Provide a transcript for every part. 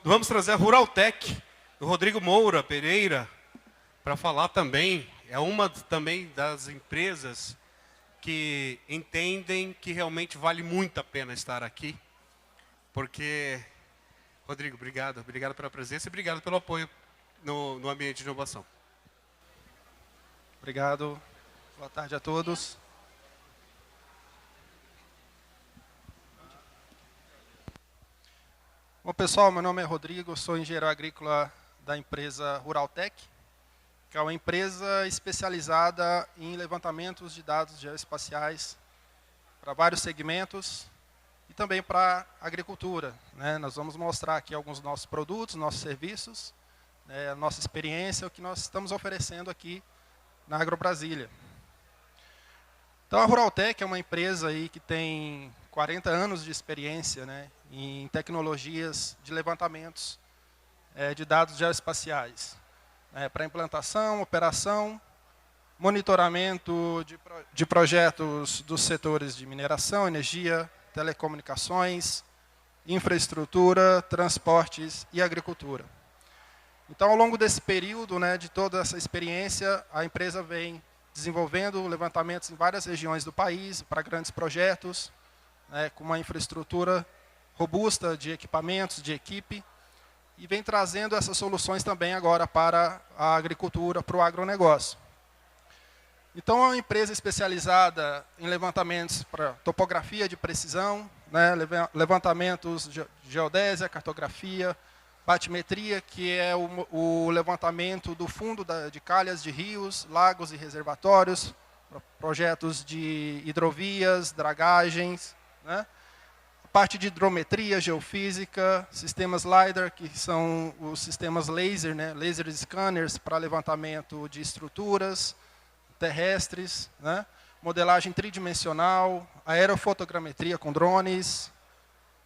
Vamos trazer a Ruraltec, do Rodrigo Moura Pereira, para falar também. É uma também das empresas que entendem que realmente vale muito a pena estar aqui. Porque, Rodrigo, obrigado. Obrigado pela presença e obrigado pelo apoio no ambiente de inovação. Obrigado. Boa tarde a todos. Bom, pessoal, meu nome é Rodrigo, sou engenheiro agrícola da empresa Ruraltec, que é uma empresa especializada em levantamentos de dados geoespaciais para vários segmentos e também para a agricultura, né? Nós vamos mostrar aqui alguns dos nossos produtos, nossos serviços, a nossa experiência, o que nós estamos oferecendo aqui na AgroBrasília. Então, a Ruraltec é uma empresa aí que tem 40 anos de experiência, né, em tecnologias de levantamentos de dados geoespaciais, para implantação, operação, monitoramento de projetos dos setores de mineração, energia, telecomunicações, infraestrutura, transportes e agricultura. Então, ao longo desse período, né, de toda essa experiência, a empresa vem desenvolvendo levantamentos em várias regiões do país, para grandes projetos, com uma infraestrutura robusta de equipamentos, de equipe, e vem trazendo essas soluções também agora para a agricultura, para o agronegócio. Então, é uma empresa especializada em levantamentos para topografia de precisão, né, levantamentos de geodésia, cartografia, batimetria, que é o levantamento do fundo de calhas de rios, lagos e reservatórios, projetos de hidrovias, dragagens, né? A parte de hidrometria, geofísica, sistemas LiDAR, que são os sistemas laser, né? Laser scanners para levantamento de estruturas terrestres, né? Modelagem tridimensional, aerofotogrametria com drones,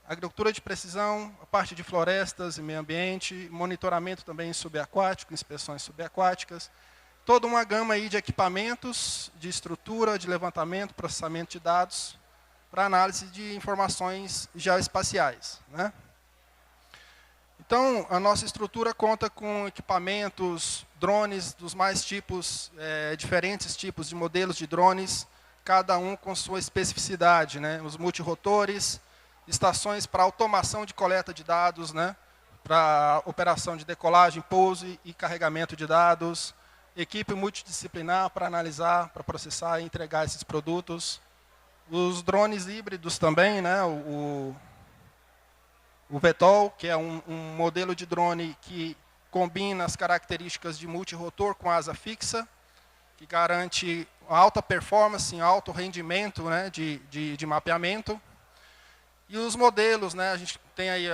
agricultura de precisão, a parte de florestas e meio ambiente, monitoramento também subaquático, inspeções subaquáticas, toda uma gama aí de equipamentos, de estrutura, de levantamento, processamento de dados, para análise de informações geoespaciais, né? Então, a nossa estrutura conta com equipamentos, drones dos mais tipos, diferentes tipos de modelos de drones, cada um com sua especificidade, né? Os multirotores, estações para automação de coleta de dados, né, para operação de decolagem, pouso e carregamento de dados, equipe multidisciplinar para analisar, para processar e entregar esses produtos, os drones híbridos também, né, o VTOL, que é um modelo de drone que combina as características de multirotor com asa fixa, que garante alta performance, alto rendimento, né, de mapeamento. E os modelos, né, a gente tem aí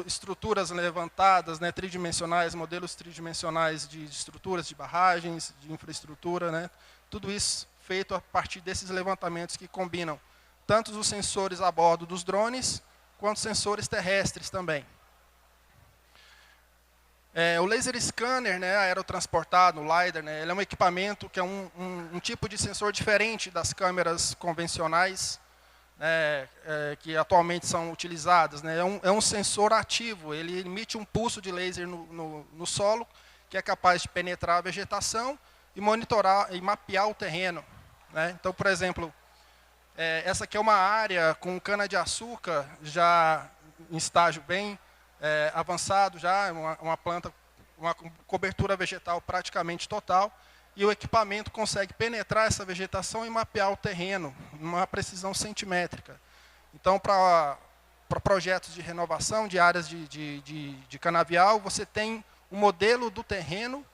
estruturas levantadas, né, tridimensionais, modelos tridimensionais de estruturas de barragens, de infraestrutura, né, tudo isso feito a partir desses levantamentos que combinam tanto os sensores a bordo dos drones, quanto sensores terrestres também. O laser scanner, né, aerotransportado, o LiDAR, né, ele é um equipamento que é um tipo de sensor diferente das câmeras convencionais, que atualmente são utilizadas, né? É um sensor ativo, ele emite um pulso de laser no solo, que é capaz de penetrar a vegetação e monitorar e mapear o terreno, né? Então, por exemplo, essa aqui é uma área com cana-de-açúcar já em estágio bem avançado, já uma planta, uma cobertura vegetal praticamente total, e o equipamento consegue penetrar essa vegetação e mapear o terreno, numa precisão centimétrica. Então, para projetos de renovação de áreas de canavial, você tem um modelo do terreno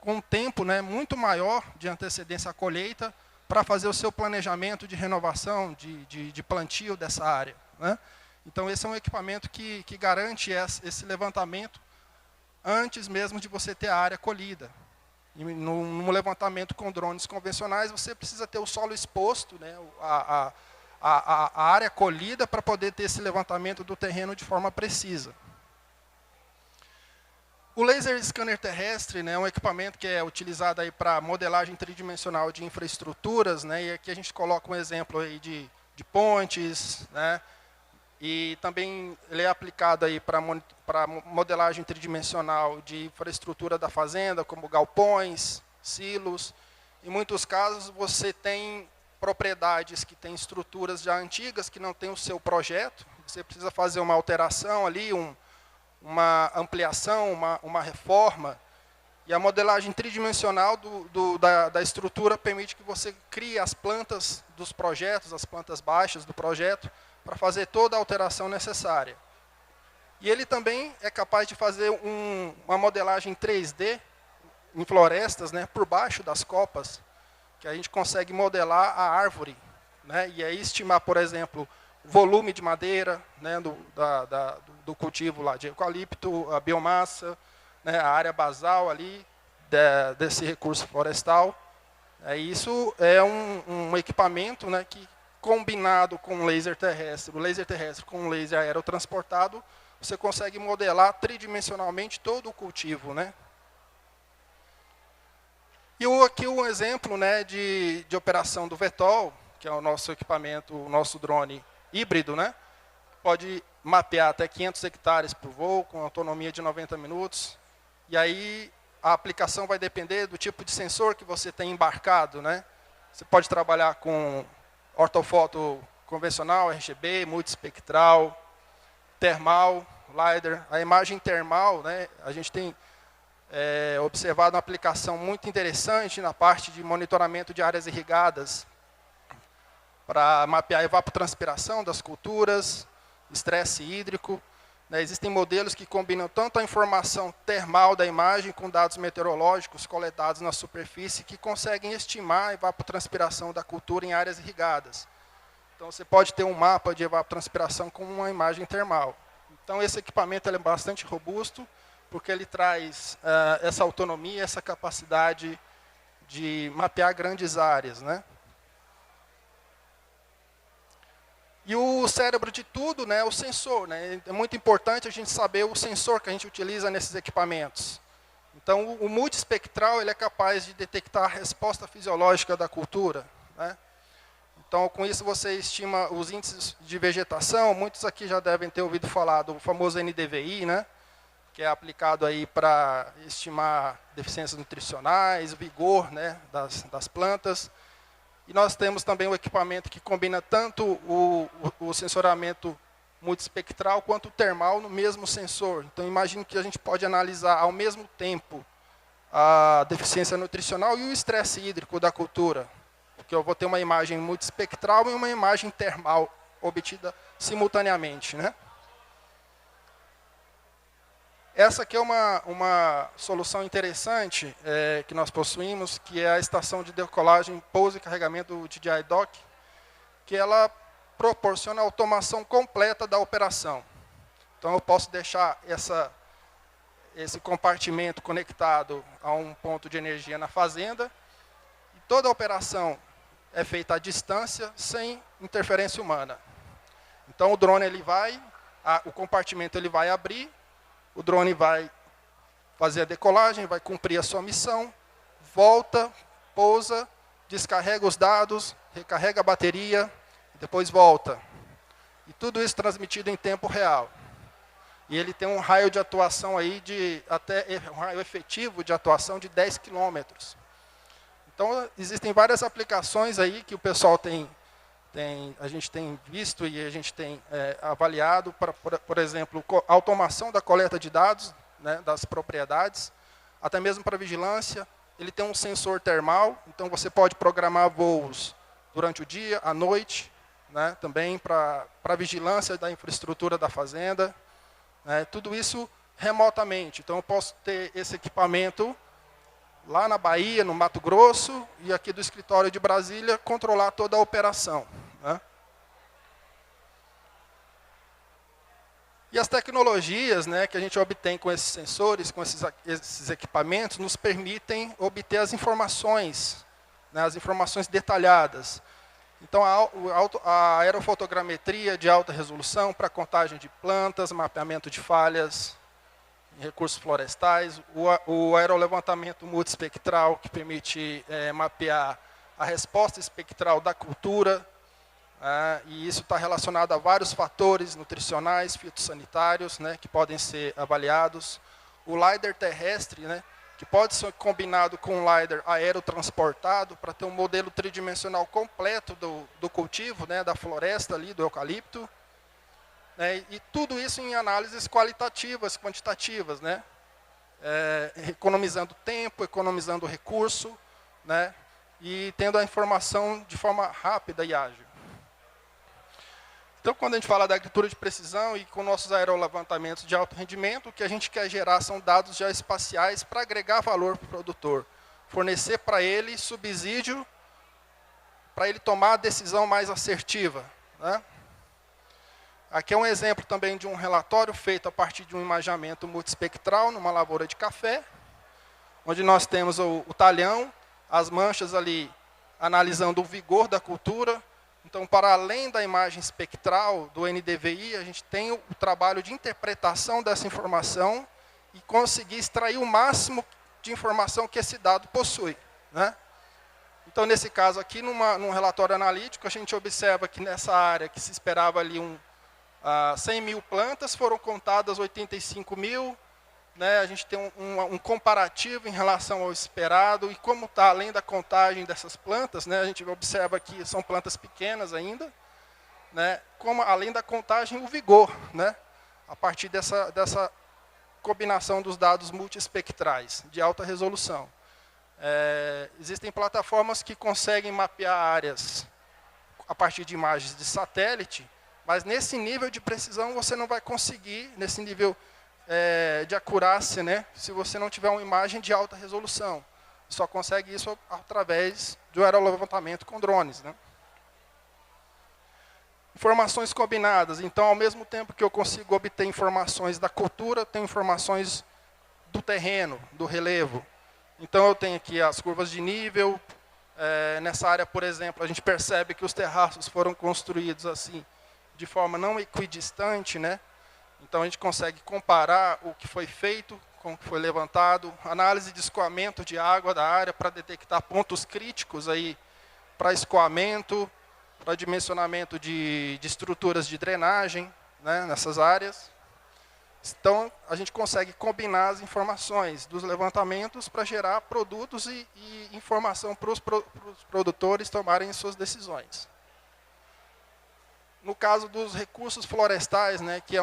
com um tempo, né, muito maior de antecedência à colheita para fazer o seu planejamento de renovação, de plantio dessa área, né? Então, esse é um equipamento que garante esse levantamento antes mesmo de você ter a área colhida. No levantamento com drones convencionais, você precisa ter o solo exposto, né, a área colhida para poder ter esse levantamento do terreno de forma precisa. O laser scanner terrestre, né, é um equipamento que é utilizado para modelagem tridimensional de infraestruturas, né, e aqui a gente coloca um exemplo aí de pontes, né, E também ele é aplicado aí para modelagem tridimensional de infraestrutura da fazenda, como galpões, silos. Em muitos casos, você tem propriedades que têm estruturas já antigas, que não têm o seu projeto. Você precisa fazer uma alteração ali, uma ampliação, uma reforma. E a modelagem tridimensional da estrutura permite que você crie as plantas dos projetos, as plantas baixas do projeto, para fazer toda a alteração necessária. E ele também é capaz de fazer uma modelagem 3D em florestas, né, por baixo das copas, que a gente consegue modelar a árvore, né, e aí estimar, por exemplo, o volume de madeira, né, do cultivo lá de eucalipto, a biomassa, né, a área basal ali desse recurso florestal. Isso é um equipamento, né, que, combinado com o laser terrestre com o laser aerotransportado, você consegue modelar tridimensionalmente todo o cultivo, né? E aqui um exemplo, né, de operação do VTOL, que é o nosso equipamento, o nosso drone híbrido, né? Pode mapear até 500 hectares por voo, com autonomia de 90 minutos. E aí a aplicação vai depender do tipo de sensor que você tem embarcado, né? Você pode trabalhar com ortofoto convencional, RGB, multiespectral, termal, LiDAR. A imagem termal, né, a gente tem observado uma aplicação muito interessante na parte de monitoramento de áreas irrigadas, para mapear a evapotranspiração das culturas, estresse hídrico. Né, existem modelos que combinam tanto a informação termal da imagem com dados meteorológicos coletados na superfície, que conseguem estimar a evapotranspiração da cultura em áreas irrigadas. Então, você pode ter um mapa de evapotranspiração com uma imagem termal. Então, esse equipamento ele é bastante robusto, porque ele traz essa autonomia, essa capacidade de mapear grandes áreas, né? E o cérebro de tudo, né, é o sensor. Né? É muito importante a gente saber o sensor que a gente utiliza nesses equipamentos. Então, o multiespectral ele é capaz de detectar a resposta fisiológica da cultura. Né? Então, com isso, você estima os índices de vegetação. Muitos aqui já devem ter ouvido falar do famoso NDVI, né? Que é aplicado aí para estimar deficiências nutricionais, vigor, né, das plantas. E nós temos também um equipamento que combina tanto o sensoramento multiespectral quanto o termal no mesmo sensor. Então, imagine que a gente pode analisar ao mesmo tempo a deficiência nutricional e o estresse hídrico da cultura. Porque eu vou ter uma imagem multiespectral e uma imagem termal obtida simultaneamente, né? Essa aqui é uma solução interessante que nós possuímos, que é a estação de decolagem, pouso e carregamento do DJI Dock, que ela proporciona a automação completa da operação. Então, eu posso deixar esse compartimento conectado a um ponto de energia na fazenda, e toda a operação é feita à distância, sem interferência humana. Então, o drone o compartimento ele vai abrir, o drone vai fazer a decolagem, vai cumprir a sua missão, volta, pousa, descarrega os dados, recarrega a bateria, depois volta. E tudo isso transmitido em tempo real. E ele tem um raio de atuação aí um raio efetivo de atuação de 10 quilômetros. Então, existem várias aplicações aí que o pessoal a gente tem visto e a gente tem avaliado, por exemplo, a automação da coleta de dados, né, das propriedades, até mesmo para vigilância. Ele tem um sensor termal, então você pode programar voos durante o dia, à noite, né, também para vigilância da infraestrutura da fazenda. Né, tudo isso remotamente. Então, eu posso ter esse equipamento lá na Bahia, no Mato Grosso, e aqui do escritório de Brasília, controlar toda a operação. Né? E as tecnologias, né, que a gente obtém com esses sensores, com esses equipamentos, nos permitem obter as informações, né, as informações detalhadas. Então, a aerofotogrametria de alta resolução para contagem de plantas, mapeamento de falhas em recursos florestais, o aerolevantamento multiespectral, que permite mapear a resposta espectral da cultura, e isso está relacionado a vários fatores nutricionais, fitossanitários, né, que podem ser avaliados. O LiDAR terrestre, né, que pode ser combinado com um LiDAR aerotransportado para ter um modelo tridimensional completo do cultivo, né, da floresta ali, do eucalipto. E tudo isso em análises qualitativas, quantitativas, né, economizando tempo, economizando recurso, né, e tendo a informação de forma rápida e ágil. Então, quando a gente fala da agricultura de precisão e com nossos aerolevantamentos de alto rendimento, o que a gente quer gerar são dados geoespaciais para agregar valor para o produtor, fornecer para ele subsídio para ele tomar a decisão mais assertiva, né? Aqui é um exemplo também de um relatório feito a partir de um imaginamento multiespectral numa lavoura de café, onde nós temos o talhão, as manchas ali analisando o vigor da cultura. Então, para além da imagem espectral do NDVI, a gente tem o trabalho de interpretação dessa informação e conseguir extrair o máximo de informação que esse dado possui, né? Então, nesse caso aqui, num relatório analítico, a gente observa que nessa área que se esperava ali 100 mil plantas, foram contadas 85 mil, né? A gente tem um comparativo em relação ao esperado, e como está além da contagem dessas plantas, né? A gente observa que são plantas pequenas ainda, né? Como além da contagem, o vigor, né? A partir dessa combinação dos dados multiespectrais, de alta resolução. Existem plataformas que conseguem mapear áreas a partir de imagens de satélite, mas nesse nível de precisão você não vai conseguir, nesse nível de acurácia, né, se você não tiver uma imagem de alta resolução. Só consegue isso através do aerolevantamento com drones, né? Informações combinadas. Então, ao mesmo tempo que eu consigo obter informações da cultura, eu tenho informações do terreno, do relevo. Então, eu tenho aqui as curvas de nível. Nessa área, por exemplo, a gente percebe que os terraços foram construídos assim, de forma não equidistante, né? Então, a gente consegue comparar o que foi feito com o que foi levantado, análise de escoamento de água da área para detectar pontos críticos aí para escoamento, para dimensionamento de estruturas de drenagem, né, nessas áreas. Então, a gente consegue combinar as informações dos levantamentos para gerar produtos e informação para os produtores tomarem suas decisões. No caso dos recursos florestais, né, que é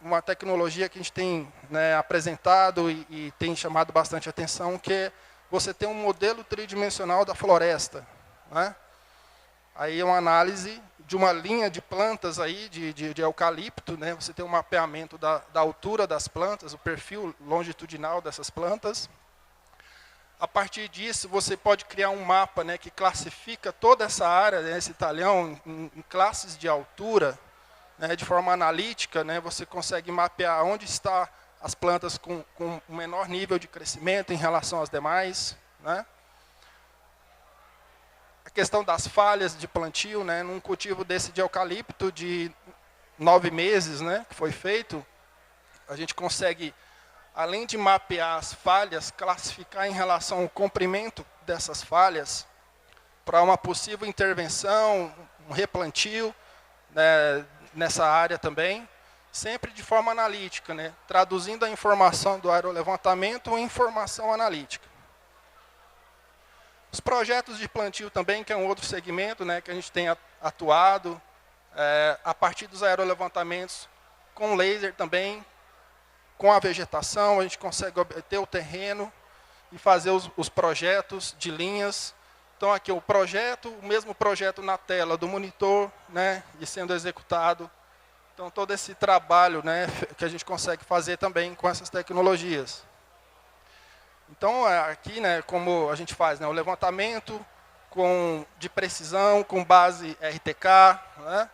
uma tecnologia que a gente tem, né, apresentado e tem chamado bastante atenção, que é você ter um modelo tridimensional da floresta, né? Aí é uma análise de uma linha de plantas aí, de eucalipto, né? Você tem um mapeamento da altura das plantas, o perfil longitudinal dessas plantas. A partir disso, você pode criar um mapa, né, que classifica toda essa área, né, esse talhão, em classes de altura, né, de forma analítica, né, você consegue mapear onde estão as plantas com um menor nível de crescimento em relação às demais, né. A questão das falhas de plantio, né, num cultivo desse de eucalipto de 9 meses, né, que foi feito, a gente consegue, além de mapear as falhas, classificar em relação ao comprimento dessas falhas para uma possível intervenção, um replantio, né, nessa área também, sempre de forma analítica, né, traduzindo a informação do aerolevantamento em informação analítica. Os projetos de plantio também, que é um outro segmento, né, que a gente tem atuado, a partir dos aerolevantamentos com laser também, com a vegetação, a gente consegue obter o terreno e fazer os projetos de linhas. Então, aqui o mesmo projeto na tela do monitor, né, e sendo executado. Então, todo esse trabalho, né, que a gente consegue fazer também com essas tecnologias. Então, aqui, né, como a gente faz, né, o levantamento de precisão, com base RTK, né,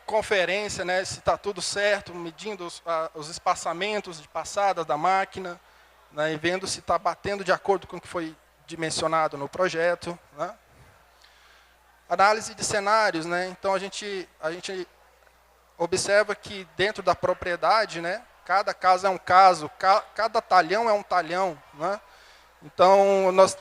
conferência, né, se está tudo certo, medindo os espaçamentos de passadas da máquina, né, e vendo se está batendo de acordo com o que foi dimensionado no projeto, né. Análise de cenários, né, então a gente observa que dentro da propriedade, né, cada caso é um caso, cada talhão é um talhão, né. Então, nós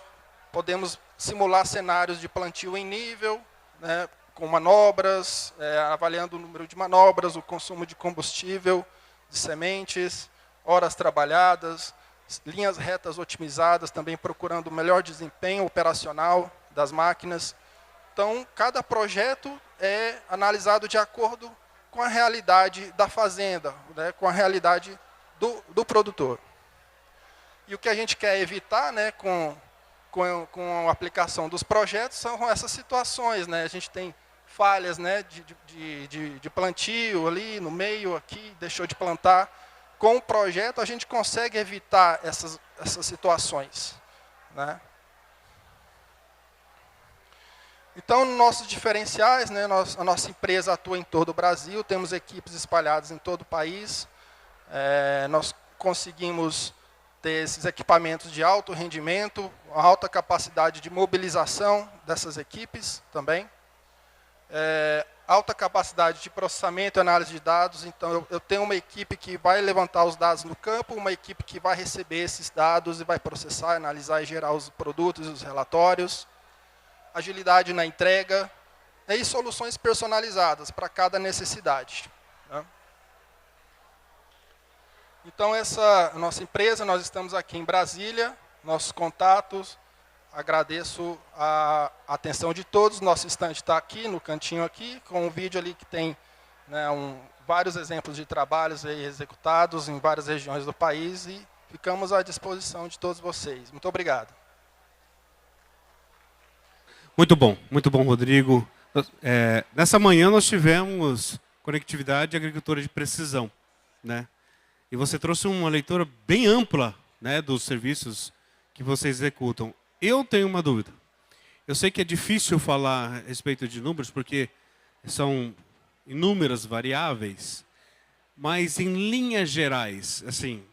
podemos simular cenários de plantio em nível, né, com manobras, avaliando o número de manobras, o consumo de combustível, de sementes, horas trabalhadas, linhas retas otimizadas, também procurando o melhor desempenho operacional das máquinas. Então, cada projeto é analisado de acordo com a realidade da fazenda, né, com a realidade do produtor. E o que a gente quer evitar, né, com a aplicação dos projetos são essas situações, né? A gente tem falhas, né, de plantio ali no meio, aqui, deixou de plantar. Com o projeto, a gente consegue evitar essas situações, né? Então, nossos diferenciais, né, a nossa empresa atua em todo o Brasil, temos equipes espalhadas em todo o país. Nós conseguimos ter esses equipamentos de alto rendimento, alta capacidade de mobilização dessas equipes também. Alta capacidade de processamento e análise de dados. Então, eu tenho uma equipe que vai levantar os dados no campo, uma equipe que vai receber esses dados e vai processar, analisar e gerar os produtos e os relatórios. Agilidade na entrega e soluções personalizadas para cada necessidade, né? Então, essa nossa empresa, nós estamos aqui em Brasília, nossos contatos, agradeço a atenção de todos, nosso estande está aqui, no cantinho aqui, com um vídeo ali que tem, né, vários exemplos de trabalhos aí executados em várias regiões do país e ficamos à disposição de todos vocês. Muito obrigado. Muito bom, Rodrigo. Nessa manhã nós tivemos conectividade e agricultura de precisão, né? E você trouxe uma leitura bem ampla, né, dos serviços que vocês executam. Eu tenho uma dúvida. Eu sei que é difícil falar a respeito de números, porque são inúmeras variáveis, mas em linhas gerais, assim,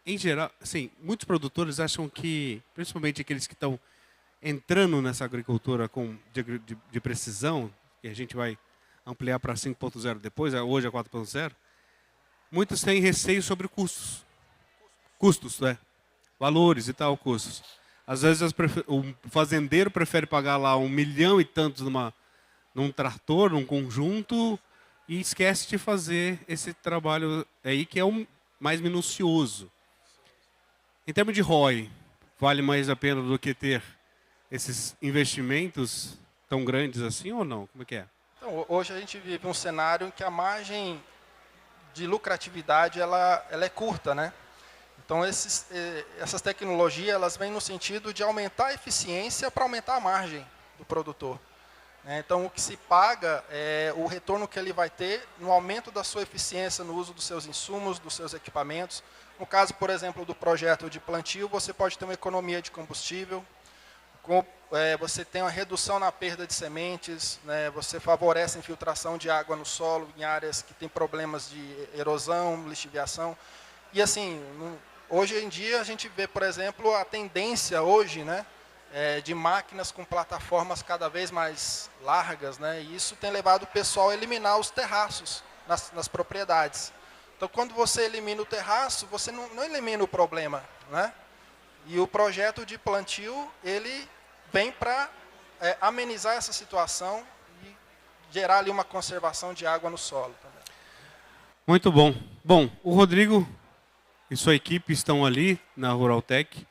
em geral, assim, muitos produtores acham que, principalmente aqueles que estão entrando nessa agricultura de precisão, que a gente vai ampliar para 5.0 depois, hoje é 4.0, muitos têm receio sobre custos. Custos, né? Valores e tal, custos. Às vezes o fazendeiro prefere pagar lá 1 milhão e tantos num trator, num conjunto, e esquece de fazer esse trabalho aí que é o mais minucioso. Em termos de ROI, vale mais a pena do que ter esses investimentos tão grandes assim ou não? Como é que é? Então, hoje a gente vive um cenário em que a margem de lucratividade ela é curta, né? Então, essas tecnologias elas vêm no sentido de aumentar a eficiência para aumentar a margem do produtor. Então, o que se paga é o retorno que ele vai ter no aumento da sua eficiência no uso dos seus insumos, dos seus equipamentos. No caso, por exemplo, do projeto de plantio, você pode ter uma economia de combustível, você tem uma redução na perda de sementes, né? Você favorece a infiltração de água no solo em áreas que têm problemas de erosão, lixiviação. E assim, hoje em dia a gente vê, por exemplo, a tendência hoje, né, de máquinas com plataformas cada vez mais largas, né? E isso tem levado o pessoal a eliminar os terraços nas propriedades. Então, quando você elimina o terraço, você não elimina o problema, né? E o projeto de plantio, ele vem para amenizar essa situação e gerar ali uma conservação de água no solo também. Muito bom. Bom, o Rodrigo e sua equipe estão ali na Ruraltec.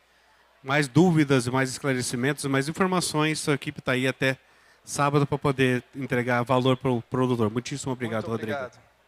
Mais dúvidas, mais esclarecimentos, mais informações, sua equipe está aí até sábado para poder entregar valor para o produtor. Muitíssimo obrigado, Rodrigo. Obrigado.